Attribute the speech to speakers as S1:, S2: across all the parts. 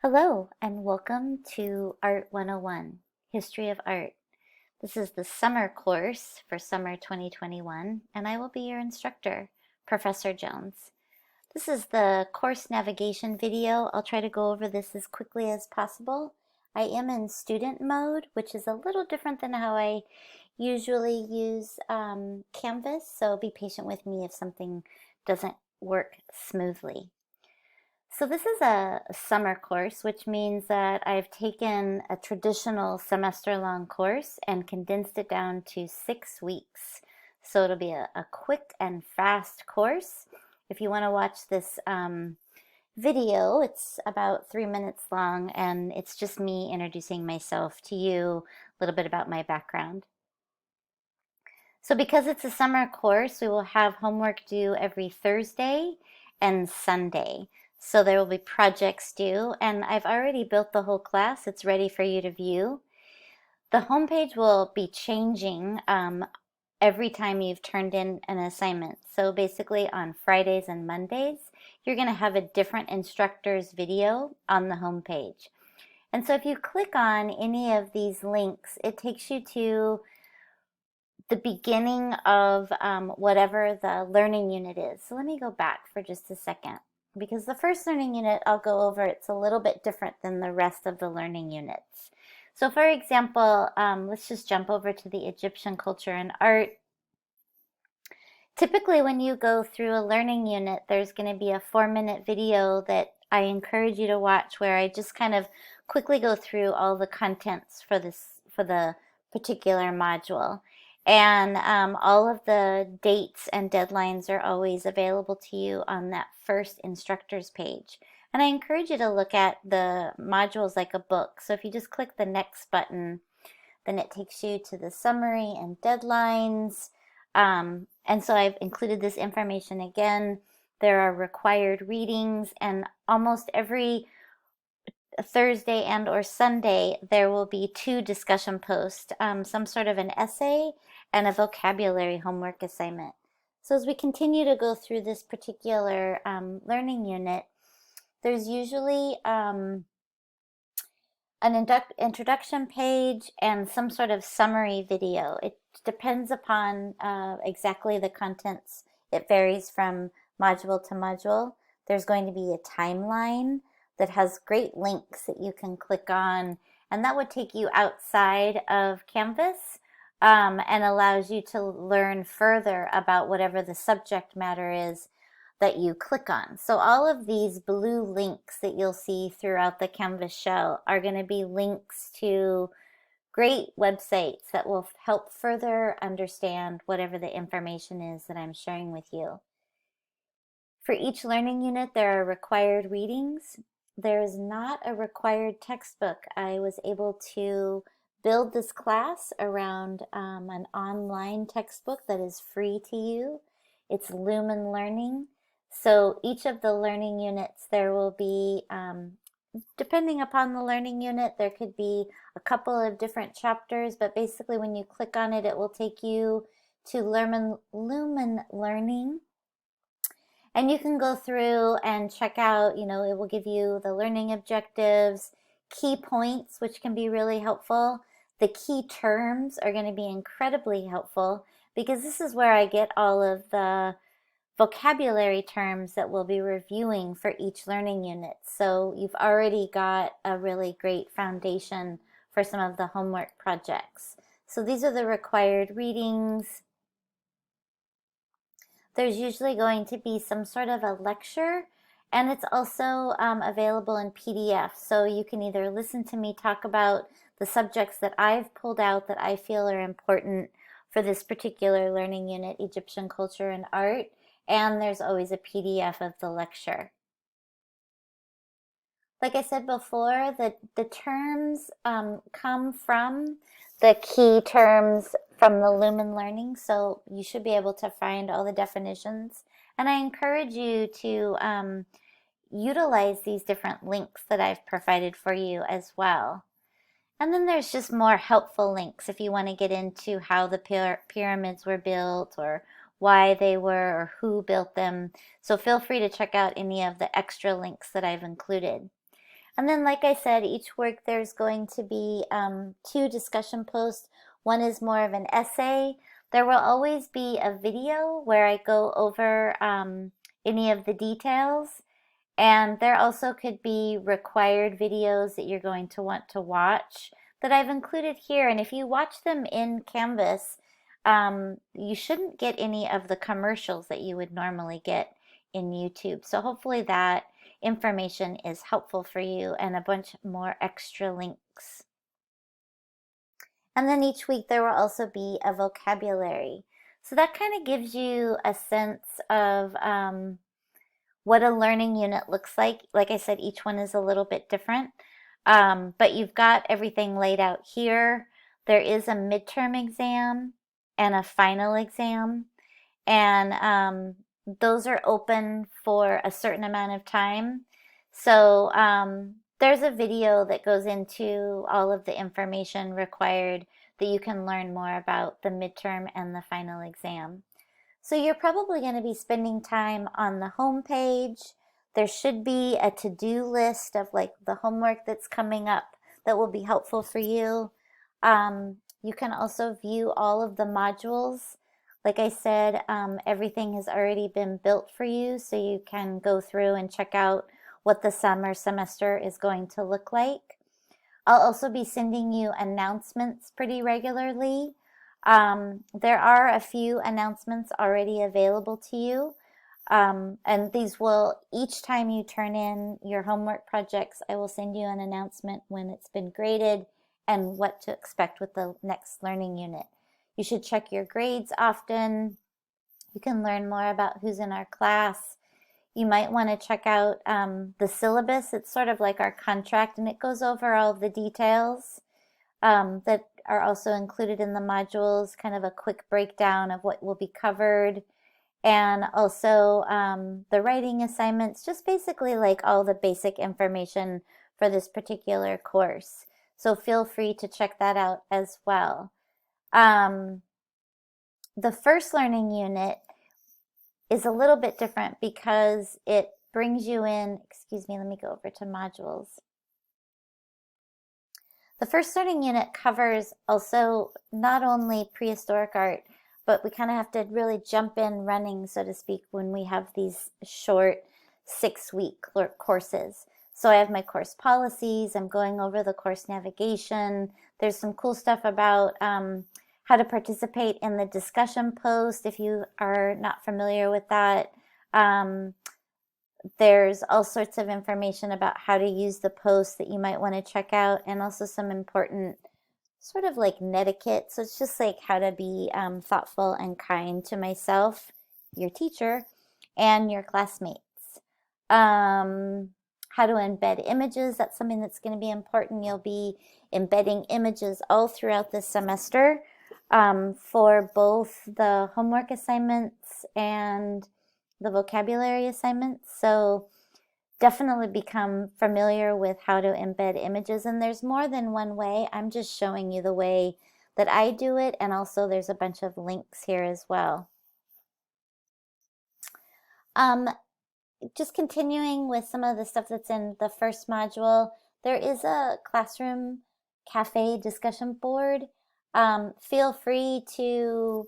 S1: Hello and welcome to Art 101, History of Art. This is the summer course for summer 2021 and I will be your instructor, Professor Jones. This is the course navigation video. I'll try to go over this as quickly as possible. I am in student mode, which is a little different than how I usually use Canvas, so be patient with me if something doesn't work smoothly. So this is a summer course, which means that I've taken a traditional semester-long course and condensed it down to 6 weeks. So it'll be a quick and fast course. If you want to watch this video, it's about 3 minutes long, and it's just me introducing myself to you, a little bit about my background. So because it's a summer course, we will have homework due every Thursday and Sunday. So there will be projects due, and I've already built the whole class. It's ready for you to view. The homepage will be changing every time you've turned in an assignment. So basically on Fridays and Mondays, you're going to have a different instructor's video on the homepage. And so if you click on any of these links, it takes you to the beginning of whatever the learning unit is. So let me go back for just a second, because the first learning unit I'll go over, it's a little bit different than the rest of the learning units. So for example, let's just jump over to the Egyptian culture and art. Typically when you go through a learning unit, there's going to be a 4-minute video that I encourage you to watch, where I just kind of quickly go through all the contents for the particular module. And all of the dates and deadlines are always available to you on that first instructor's page. And I encourage you to look at the modules like a book. So if you just click the next button, then it takes you to the summary and deadlines. And so I've included this information again. There are required readings, and almost every Thursday and or Sunday, there will be 2 discussion posts, some sort of an essay and a vocabulary homework assignment. So as we continue to go through this particular learning unit, there's usually an introduction page and some sort of summary video. It depends upon exactly the contents. It varies from module to module. There's going to be a timeline that has great links that you can click on, and that would take you outside of Canvas and allows you to learn further about whatever the subject matter is that you click on. So all of these blue links that you'll see throughout the Canvas shell are going to be links to great websites that will help further understand whatever the information is that I'm sharing with you. For each learning unit, there are required readings. There is not a required textbook. I was able to build this class around an online textbook that is free to you. It's Lumen Learning. So each of the learning units, there will be, depending upon the learning unit, there could be a couple of different chapters, but basically when you click on it, it will take you to Lumen Learning. And you can go through and check out, it will give you the learning objectives, key points, which can be really helpful. The key terms are going to be incredibly helpful, because this is where I get all of the vocabulary terms that we'll be reviewing for each learning unit. So you've already got a really great foundation for some of the homework projects. So these are the required readings. There's usually going to be some sort of a lecture, and it's also available in PDF. So you can either listen to me talk about the subjects that I've pulled out that I feel are important for this particular learning unit, Egyptian culture and art, and there's always a PDF of the lecture. Like I said before, the terms come from the key terms from the Lumen Learning, so you should be able to find all the definitions. And I encourage you to utilize these different links that I've provided for you as well. And then there's just more helpful links if you want to get into how the pyramids were built, or why they were, or who built them. So feel free to check out any of the extra links that I've included. And then, like I said, each work there's going to be 2 discussion posts. One is more of an essay. There will always be a video where I go over any of the details. And there also could be required videos that you're going to want to watch that I've included here. And if you watch them in Canvas, you shouldn't get any of the commercials that you would normally get in YouTube. So hopefully that information is helpful for you and a bunch more extra links. And then each week there will also be a vocabulary. So that kind of gives you a sense of what a learning unit looks like. Like I said, each one is a little bit different, but you've got everything laid out here. There is a midterm exam and a final exam, and those are open for a certain amount of time. So there's a video that goes into all of the information required that you can learn more about the midterm and the final exam. So you're probably going to be spending time on the home page. There should be a to-do list of like the homework that's coming up that will be helpful for you. You can also view all of the modules. Like I said, everything has already been built for you, so you can go through and check out what the summer semester is going to look like. I'll also be sending you announcements pretty regularly. There are a few announcements already available to you. And these will, each time you turn in your homework projects, I will send you an announcement when it's been graded and what to expect with the next learning unit. You should check your grades often. You can learn more about who's in our class. You might want to check out the syllabus. It's sort of like our contract, and it goes over all of the details that are also included in the modules, kind of a quick breakdown of what will be covered, and also the writing assignments, just basically like all the basic information for this particular course. So feel free to check that out as well. The first learning unit is a little bit different because it brings you in, excuse me, let me go over to modules. The first learning unit covers also not only prehistoric art, but we kind of have to really jump in running, so to speak, when we have these short 6-week courses. So I have my course policies, I'm going over the course navigation. There's some cool stuff about how to participate in the discussion post if you are not familiar with that. There's all sorts of information about how to use the post that you might want to check out, and also some important sort of like netiquette. So it's just like how to be thoughtful and kind to myself, your teacher, and your classmates. How to embed images. That's something that's going to be important. You'll be embedding images all throughout this semester for both the homework assignments and the vocabulary assignments. So definitely become familiar with how to embed images. And there's more than one way. I'm just showing you the way that I do it. And also there's a bunch of links here as well. Just continuing with some of the stuff that's in the first module, there is a classroom cafe discussion board. Feel free to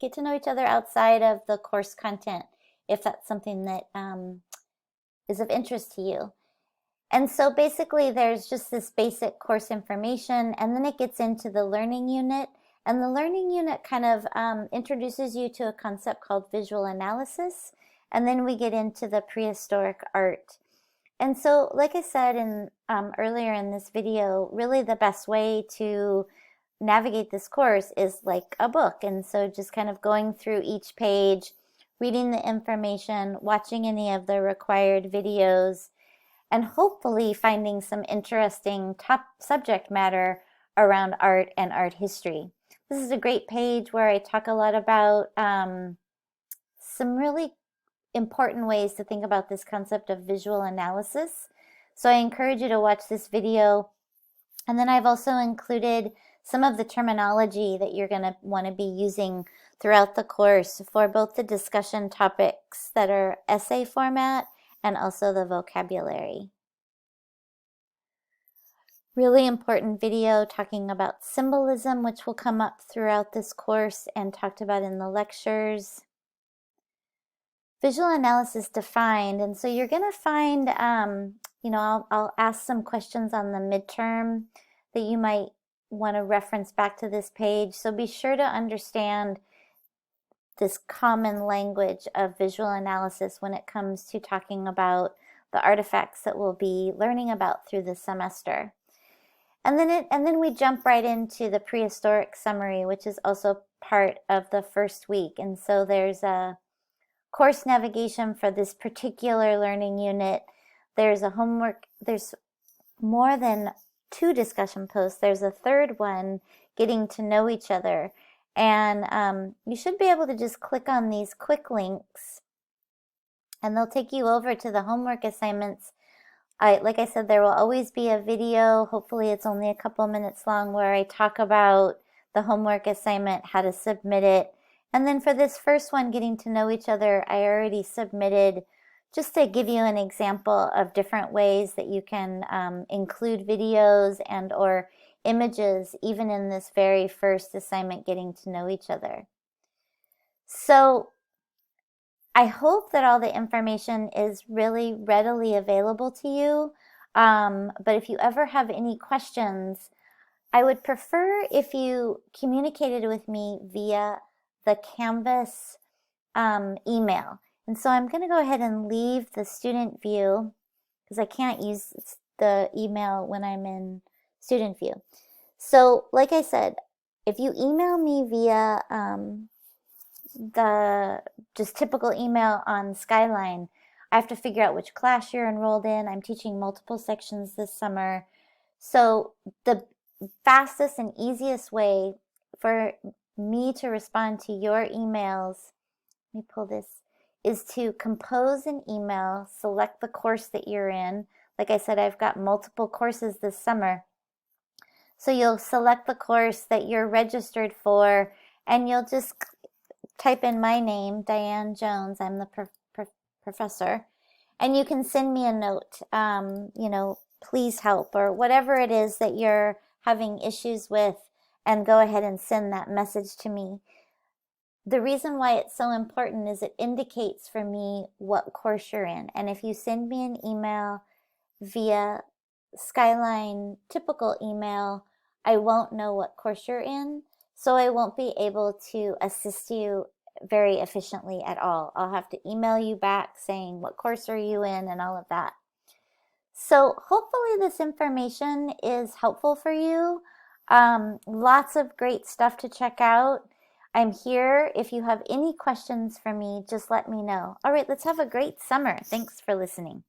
S1: get to know each other outside of the course content if that's something that is of interest to you. And so basically there's just this basic course information, and then it gets into the learning unit. And the learning unit kind of introduces you to a concept called visual analysis. And then we get into the prehistoric art. And so, like I said earlier in this video, really the best way to navigate this course is like a book. And so just kind of going through each page, reading the information, watching any of the required videos, and hopefully finding some interesting top subject matter around art and art history. This is a great page where I talk a lot about some really important ways to think about this concept of visual analysis. So I encourage you to watch this video. And then I've also included some of the terminology that you're going to want to be using throughout the course for both the discussion topics that are essay format and also the vocabulary. Really important video talking about symbolism, which will come up throughout this course and talked about in the lectures. Visual analysis defined, and so you're going to find, I'll ask some questions on the midterm that you might want to reference back to this page. So be sure to understand this common language of visual analysis when it comes to talking about the artifacts that we'll be learning about through the semester. And then we jump right into the prehistoric summary, which is also part of the first week. And so there's a course navigation for this particular learning unit. There's a homework, there's more than 2 discussion posts. There's a third one, getting to know each other. And you should be able to just click on these quick links and they'll take you over to the homework assignments. Like I said, there will always be a video. Hopefully it's only a couple minutes long where I talk about the homework assignment, how to submit it. And then for this first one, getting to know each other, I already submitted just to give you an example of different ways that you can include videos and or images even in this very first assignment, getting to know each other. So I hope that all the information is really readily available to you. But if you ever have any questions, I would prefer if you communicated with me via the Canvas email. And so I'm going to go ahead and leave the student view because I can't use the email when I'm in student view. So like I said, if you email me via the just typical email on Skyline, I have to figure out which class you're enrolled in. I'm teaching multiple sections this summer. So the fastest and easiest way for me to respond to your emails, let me pull this, is to compose an email, select the course that you're in. Like I said, I've got multiple courses this summer. So you'll select the course that you're registered for and you'll just type in my name, Diane Jones. I'm the professor. And you can send me a note, please help, or whatever it is that you're having issues with, and go ahead and send that message to me. The reason why it's so important is it indicates for me what course you're in. And if you send me an email via Skyline typical email, I won't know what course you're in. So I won't be able to assist you very efficiently at all. I'll have to email you back saying what course are you in and all of that. So hopefully this information is helpful for you. Lots of great stuff to check out. I'm here. If you have any questions for me, just let me know. All right, let's have a great summer. Thanks for listening.